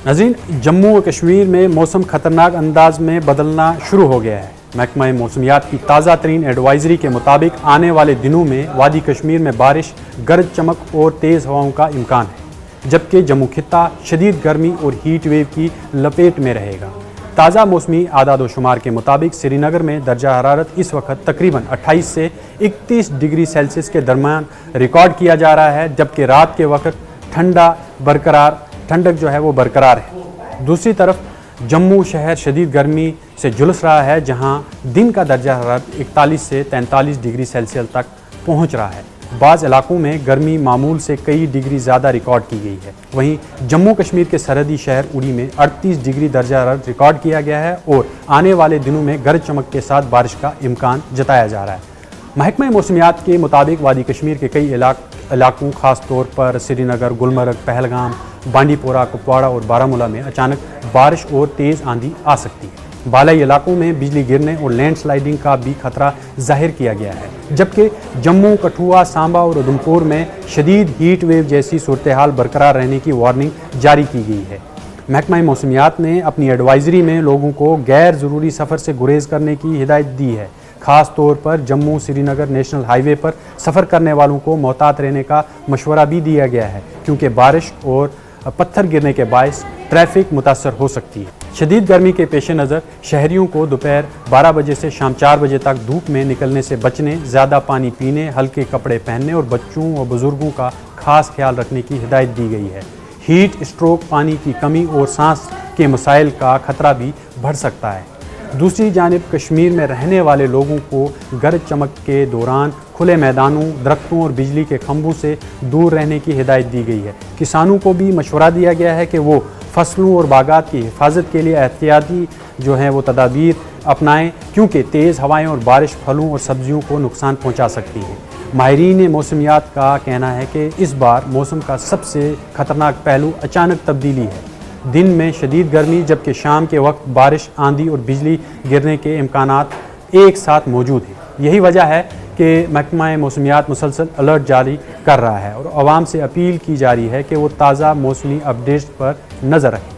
नाज़रीन, जम्मू और कश्मीर में मौसम खतरनाक अंदाज में बदलना शुरू हो गया है। महकमा मौसमियात की ताज़ा तरीन एडवाइजरी के मुताबिक आने वाले दिनों में वादी कश्मीर में बारिश, गरज चमक और तेज़ हवाओं का इम्कान है, जबकि जम्मू खित्ता शदीद गर्मी और हीट वेव की लपेट में रहेगा। ताज़ा मौसमी आदाद शुमार के मुताबिक श्रीनगर में दर्जा हरारत इस वक्त तकरीबन 28 से 31 डिग्री सेल्सियस के दरमियान रिकॉर्ड किया जा रहा है, जबकि रात के वक्त ठंडक जो है वो बरकरार है। दूसरी तरफ जम्मू शहर शदीद गर्मी से झुलस रहा है, जहां दिन का दर्जा हरारत 41 से 43 डिग्री सेल्सियस तक पहुंच रहा है। बाज़ इलाकों में गर्मी मामूल से कई डिग्री ज़्यादा रिकॉर्ड की गई है। वहीं जम्मू कश्मीर के सरहदी शहर उड़ी में 38 डिग्री दर्जा हरारत रिकॉर्ड किया गया है और आने वाले दिनों में गरज चमक के साथ बारिश का इम्कान जताया जा रहा है। महकमा मौसमियात के मुताबिक वादी कश्मीर के कई इलाकों खास तौर पर श्रीनगर, गुलमर्ग, पहलगाम, बांडीपोरा, कुपवाड़ा और बारामूला में अचानक बारिश और तेज़ आंधी आ सकती है। बालाई इलाकों में बिजली गिरने और लैंड स्लाइडिंग का भी खतरा जाहिर किया गया है, जबकि जम्मू, कठुआ, सांबा और उधमपुर में शदीद हीट वेव जैसी सूरत हाल बरकरार रहने की वार्निंग जारी की गई है। महकमा मौसमियात ने अपनी एडवाइजरी में लोगों को गैर ज़रूरी सफ़र से गुरेज करने की हिदायत दी है। ख़ास तौर पर जम्मू श्रीनगर नेशनल हाईवे पर सफ़र करने वालों को मोहतात रहने का मशवरा भी दिया गया है, क्योंकि बारिश और पत्थर गिरने के बायस ट्रैफिक मुतासर हो सकती है। शदीद गर्मी के पेश नज़र शहरियों को दोपहर 12 बजे से शाम 4 बजे तक धूप में निकलने से बचने, ज़्यादा पानी पीने, हल्के कपड़े पहनने और बच्चों और बुज़ुर्गों का खास ख्याल रखने की हिदायत दी गई है। हीट स्ट्रोक, पानी की कमी और सांस के मसाइल का खतरा भी बढ़ सकता है। दूसरी जानिब कश्मीर में रहने वाले लोगों को गरज चमक के दौरान खुले मैदानों, दरख्तों और बिजली के खंभों से दूर रहने की हिदायत दी गई है। किसानों को भी मशवरा दिया गया है कि वो फसलों और बागात की हिफाजत के लिए एहतियाती जो हैं वो तदाबीर अपनाएं, क्योंकि तेज़ हवाएं और बारिश फलों और सब्जियों को नुकसान पहुंचा सकती हैं। माहिरीन मौसमियात का कहना है कि इस बार मौसम का सबसे खतरनाक पहलू अचानक तब्दीली है। दिन में शदीद गर्मी, जबकि शाम के वक्त बारिश, आंधी और बिजली गिरने के इम्कानात एक साथ मौजूद हैं। यही वजह है कि महकमा मौसमियात मुसलसल अलर्ट जारी कर रहा है और आवाम से अपील की जा रही है कि वो ताज़ा मौसमी अपडेट्स पर नज़र रखें।